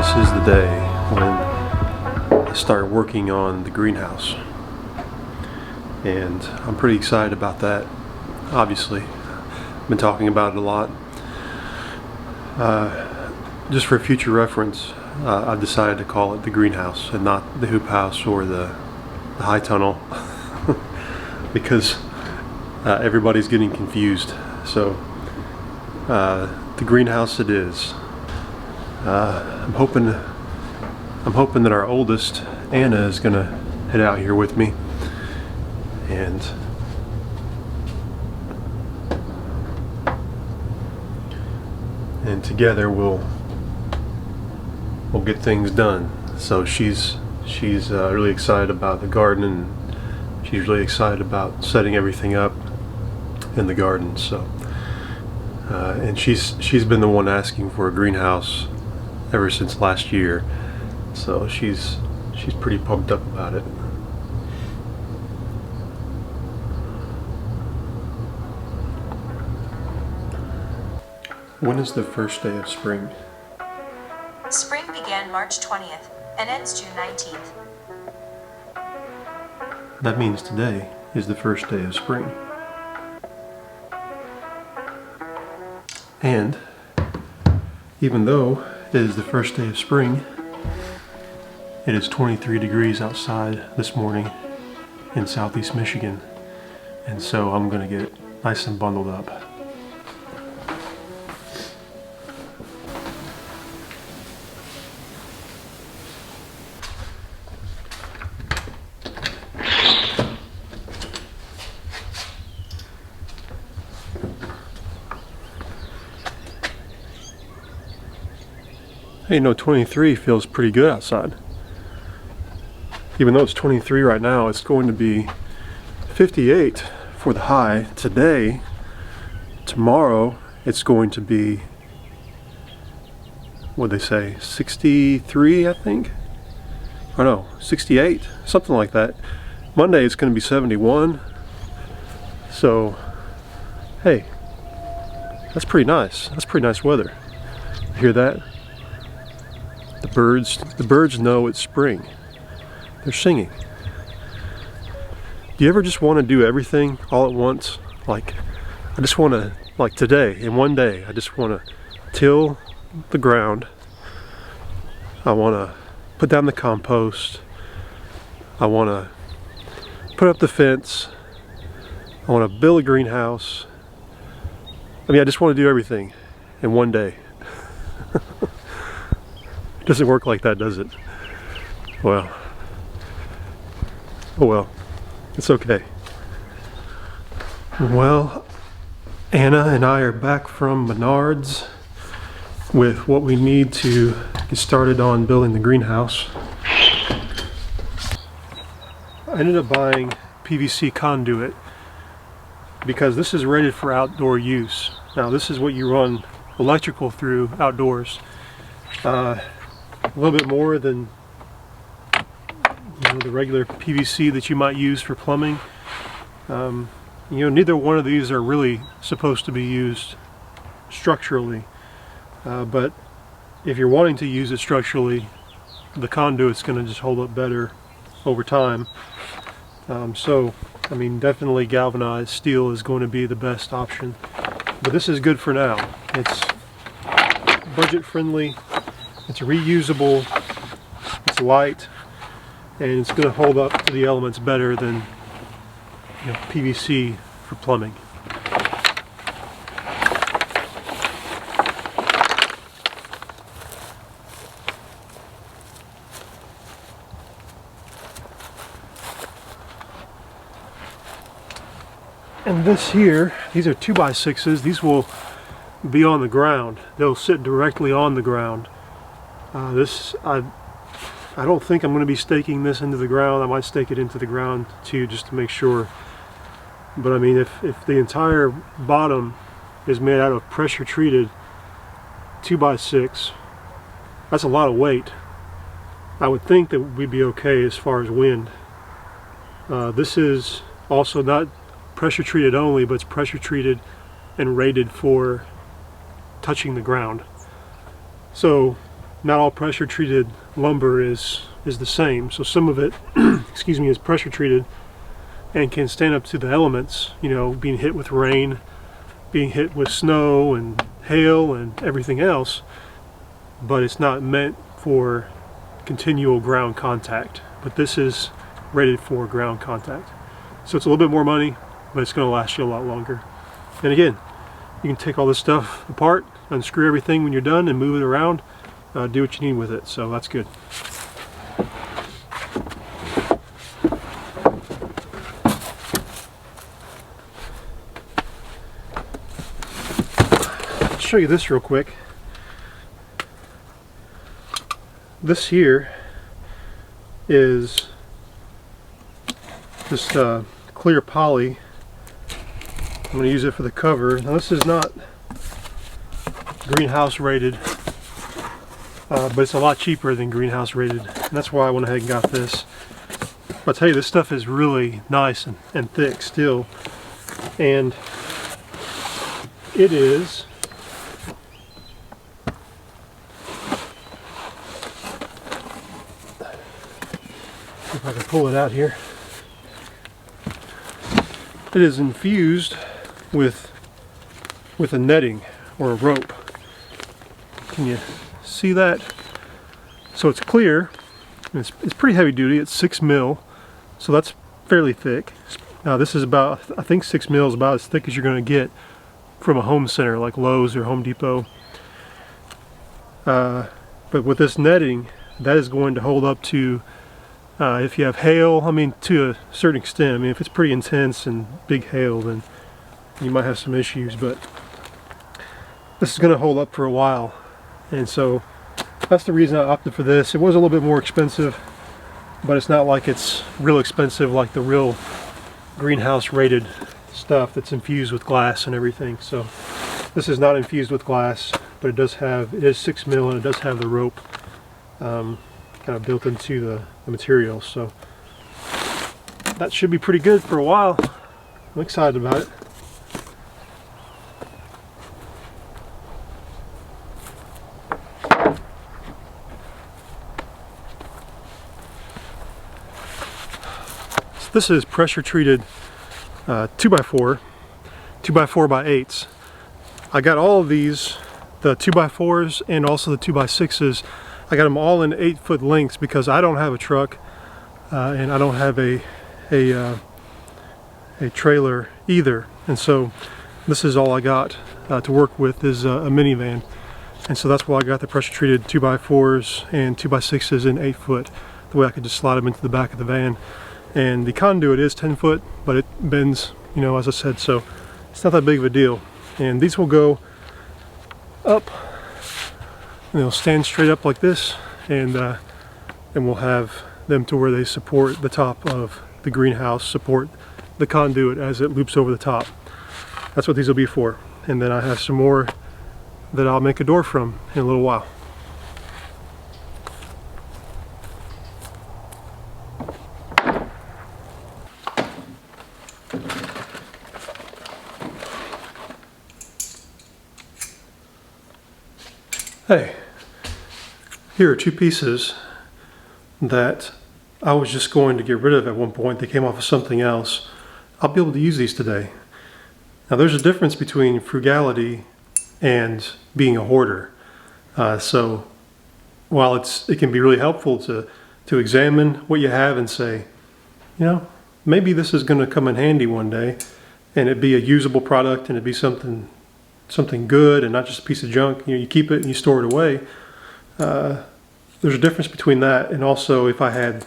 This is the day when I start working on the greenhouse, and I'm pretty excited about that. Obviously, I've been talking about it a lot. Just for future reference, I've decided to call it the greenhouse and not the hoop house or the high tunnel because everybody's getting confused. So the greenhouse it is. I'm hoping that our oldest, Anna, is gonna head out here with me, and together we'll get things done. So she's really excited about the garden, and she's really excited about setting everything up in the garden. So and she's been the one asking for a greenhouse ever since last year, so she's pretty pumped up about it. When is the first day of spring? Spring began March 20th and ends June 19th. That means today is the first day of spring. And even though it is the first day of spring, it is 23 degrees outside this morning in southeast Michigan, and so I'm gonna get nice and bundled up. Hey, 23 feels pretty good outside. Even though it's 23 right now, it's going to be 58 for the high today. Tomorrow, it's going to be, what'd they say, 63, I think? Or no, 68, something like that. Monday, it's going to be 71. So, hey, that's pretty nice. That's pretty nice weather. You hear that? The birds know it's spring. They're singing. Do you ever just want to do everything all at once? Like, I just want to, like today, in one day, I just want to till the ground. I want to put down the compost. I want to put up the fence. I want to build a greenhouse. I mean, I just want to do everything in one day. Doesn't work like that, does it? Well, oh well, it's okay. Well, Anna and I are back from Menards with what we need to get started on building the greenhouse. I ended up buying PVC conduit because this is rated for outdoor use. Now, this is what you run electrical through outdoors. A little bit more than the regular PVC that you might use for plumbing. Neither one of these are really supposed to be used structurally, but if you're wanting to use it structurally, the conduit's going to just hold up better over time. So, I mean, definitely galvanized steel is going to be the best option, but this is good for now. It's budget friendly. It's reusable, it's light, and it's going to hold up to the elements better than PVC for plumbing. And this here, these are 2x6s. These will be on the ground. They'll sit directly on the ground. I don't think I'm going to be staking this into the ground. I might stake it into the ground too, just to make sure. But I mean, if the entire bottom is made out of pressure treated 2x6, that's a lot of weight. I would think that we'd be okay as far as wind. This is also not pressure treated only, but it's pressure treated and rated for touching the ground. So not all pressure treated lumber is the same. So some of it, excuse me, is pressure treated and can stand up to the elements, you know, being hit with rain, being hit with snow and hail and everything else, but it's not meant for continual ground contact. But this is rated for ground contact. So it's a little bit more money, but it's going to last you a lot longer. And again, you can take all this stuff apart, unscrew everything when you're done and move it around, do what you need with it. So that's good. I'll show you this real quick. This here is just clear poly. I'm going to use it for the cover. Now this is not greenhouse rated, but it's a lot cheaper than greenhouse rated, and that's why I went ahead and got this. But I'll tell you, this stuff is really nice and thick still, and it is if I can pull it out here. It is infused with a netting or a rope. Can you see that? So it's clear. It's pretty heavy duty. It's 6 mil, so that's fairly thick. Now this is about, I think 6 mil is about as thick as you're going to get from a home center like Lowe's or Home Depot. But with this netting, that is going to hold up to if you have hail, I mean, to a certain extent. I mean, if it's pretty intense and big hail, then you might have some issues, but this is going to hold up for a while. And so that's the reason I opted for this. It was a little bit more expensive, but it's not like it's real expensive like the real greenhouse rated stuff that's infused with glass and everything. So this is not infused with glass, but it is 6 mil and it does have the rope kind of built into the material. So that should be pretty good for a while. I'm excited about it. So this is pressure treated 2x4 by 8s. I got all of these, the 2x4s and also the 2x6s. I got them all in 8-foot lengths because I don't have a truck and I don't have a trailer either, and so this is all I got to work with is a minivan, and so that's why I got the pressure treated 2x4s and 2x6s in 8 foot. The way I could just slide them into the back of the van, and the conduit is 10 foot, but it bends, you know, as I said, so it's not that big of a deal. And these will go up. They'll stand straight up like this, and we'll have them to where they support the top of the greenhouse, support the conduit as it loops over the top. That's what these will be for. And then I have some more that I'll make a door from in a little while. Hey. Here are 2 pieces that I was just going to get rid of at one point. They came off of something else. I'll be able to use these today. Now there's a difference between frugality and being a hoarder. So while it can be really helpful to examine what you have and say, you know, maybe this is going to come in handy one day, and it'd be a usable product and it'd be something good and not just a piece of junk. You know, you keep it and you store it away. There's a difference between that and also if I had,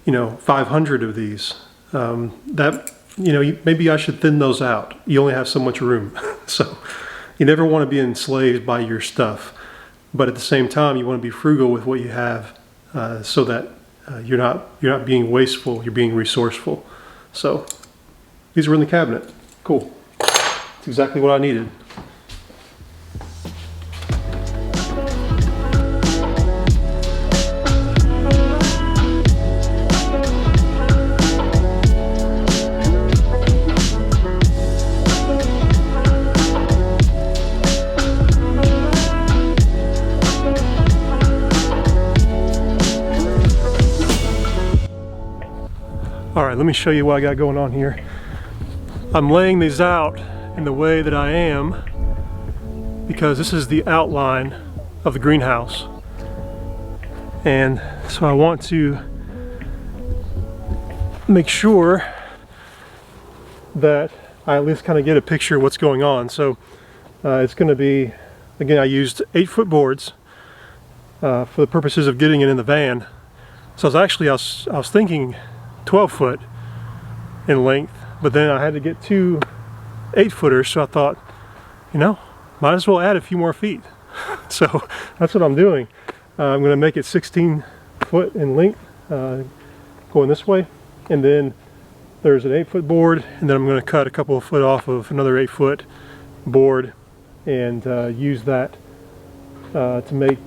you know, 500 of these, that, you know, maybe I should thin those out. You only have so much room. So you never want to be enslaved by your stuff, but at the same time you want to be frugal with what you have, so that you're not being wasteful, you're being resourceful. So these were in the cabinet. Cool. It's exactly what I needed. All right, let me show you what I got going on here. I'm laying these out in the way that I am because this is the outline of the greenhouse. And so I want to make sure that I at least kind of get a picture of what's going on. So it's going to be, again, I used 8-foot boards for the purposes of getting it in the van. So I was thinking 12-foot in length, but then I had to get 2 8-footers, so I thought, you know, might as well add a few more feet. So that's what I'm doing. I'm going to make it 16 foot in length going this way, and then there's an 8-foot board, and then I'm going to cut a couple of foot off of another 8-foot board and use that to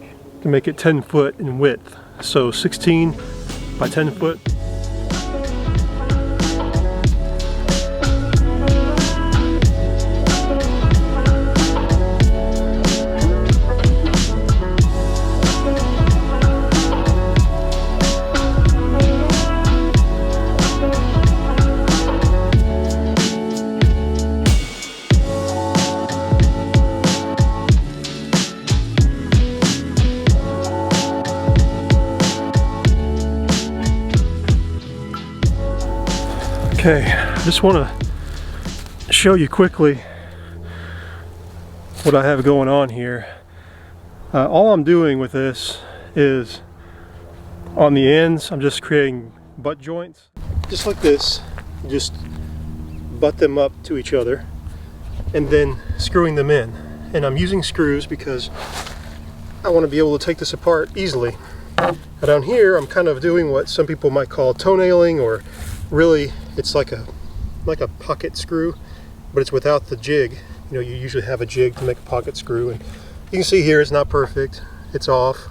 make it 10 foot in width. So 16 by 10 foot. Okay, I just want to show you quickly what I have going on here. All I'm doing with this is on the ends, I'm just creating butt joints. Just like this, just butt them up to each other and then screwing them in. And I'm using screws because I want to be able to take this apart easily. Now down here, I'm kind of doing what some people might call toenailing, or really it's like a pocket screw, but it's without the jig. You know, you usually have a jig to make a pocket screw, and you can see here it's not perfect, it's off,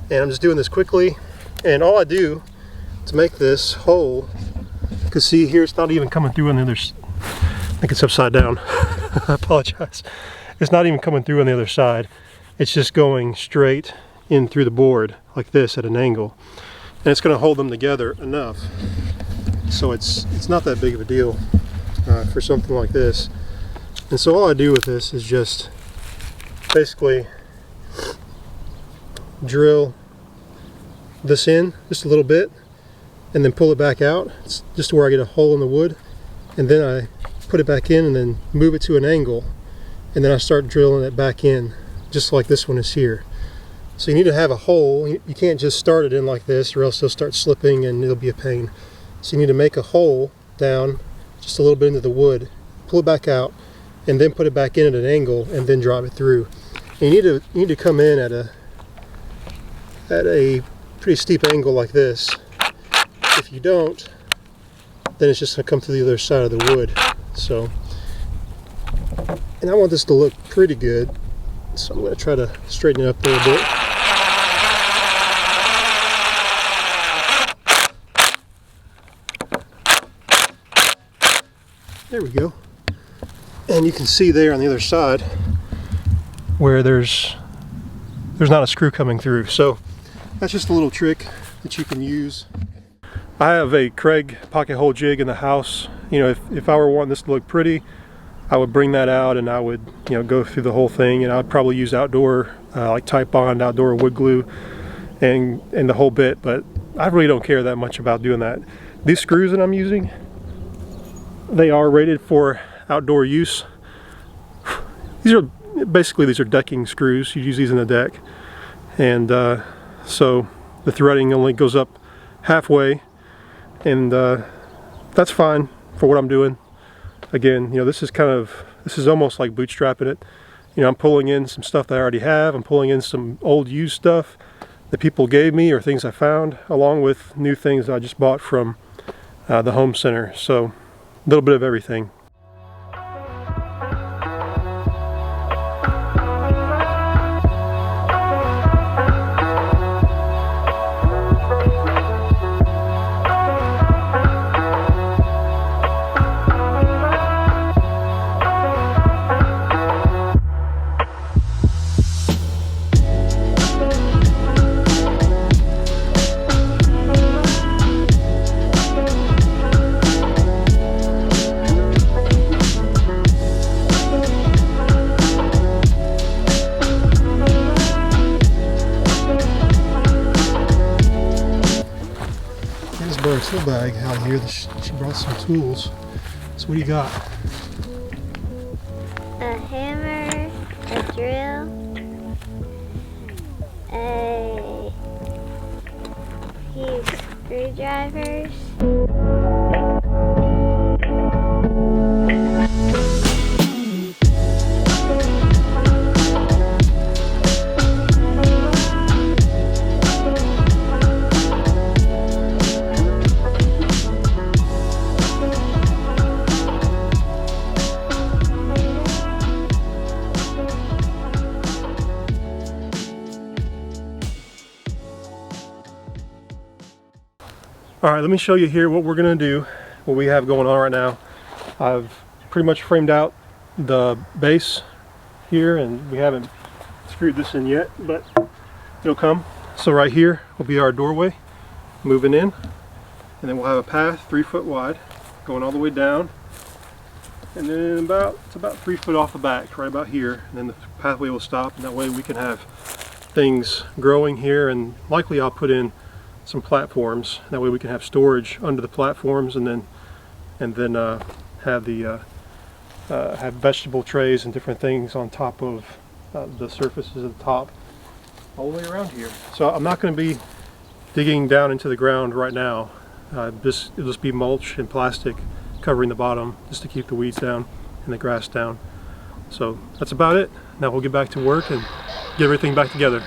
and I'm just doing this quickly. And all I do to make this hole, because see here it's not even coming through on the other I think it's upside down. I apologize. It's not even coming through on the other side. It's just going straight in through the board like this at an angle, and it's going to hold them together enough. So it's not that big of a deal for something like this. And so all I do with this is just basically drill this in just a little bit and then pull it back out. It's just where I get a hole in the wood, and then I put it back in and then move it to an angle, and then I start drilling it back in just like this one is here. So you need to have a hole. You can't just start it in like this, or else it'll start slipping and it'll be a pain. So you need to make a hole down just a little bit into the wood, pull it back out, and then put it back in at an angle, and then drop it through. And you need to come in at a pretty steep angle like this. If you don't, then it's just going to come through the other side of the wood. So, and I want this to look pretty good, so I'm going to try to straighten it up there a bit. There we go. And you can see there on the other side where there's not a screw coming through. So that's just a little trick that you can use. I have a Craig pocket hole jig in the house. You know, if I were wanting this to look pretty, I would bring that out and I would, you know, go through the whole thing, and I'd probably use outdoor like Type Bond, outdoor wood glue, and the whole bit. But I really don't care that much about doing that. These screws that I'm using, they are rated for outdoor use. These are decking screws. You use these in the deck, and so the threading only goes up halfway, and that's fine for what I'm doing. Again, you know, this is almost like bootstrapping it. You know, I'm pulling in some stuff that I already have. I'm pulling in some old used stuff that people gave me or things I found, along with new things that I just bought from the home center. So a little bit of everything. brought a tool bag out here. She brought some tools. So what do you got? A hammer, a drill, a few screwdrivers. All right, let me show you here what we're gonna do, what we have going on right now. I've pretty much framed out the base here, and we haven't screwed this in yet, but it'll come. So right here will be our doorway moving in, and then we'll have a path 3 foot wide going all the way down, and then it's about 3 foot off the back, right about here, and then the pathway will stop, and that way we can have things growing here, and likely I'll put in some platforms. That way we can have storage under the platforms, and then have have vegetable trays and different things on top of the surfaces at the top all the way around here. So I'm not going to be digging down into the ground right now. It'll just be mulch and plastic covering the bottom just to keep the weeds down and the grass down. So that's about it. Now we'll get back to work and get everything back together.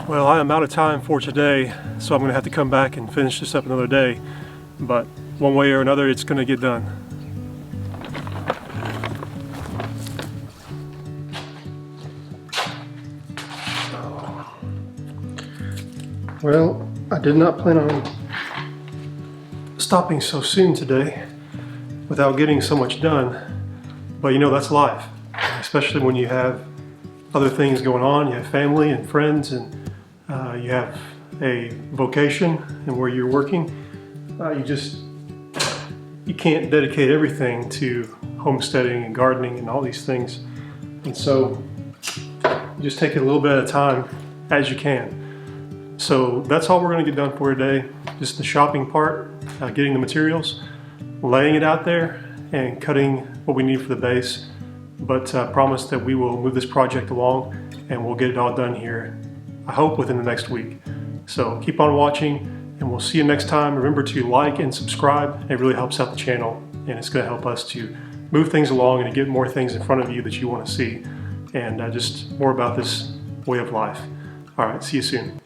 Well, I am out of time for today, so I'm going to have to come back and finish this up another day. But one way or another, it's going to get done. Well, I did not plan on stopping so soon today without getting so much done. But you know, that's life, especially when you have other things going on. You have family and friends, and you have a vocation and where you're working. You can't dedicate everything to homesteading and gardening and all these things. And so you just take it a little bit at a time as you can. So that's all we're going to get done for today. Just the shopping part, getting the materials, laying it out there, and cutting what we need for the base. But promise that we will move this project along and we'll get it all done here, I hope within the next week. So keep on watching, and we'll see you next time. Remember to like and subscribe. It really helps out the channel, and it's going to help us to move things along and to get more things in front of you that you want to see, and just more about this way of life. All right, see you soon.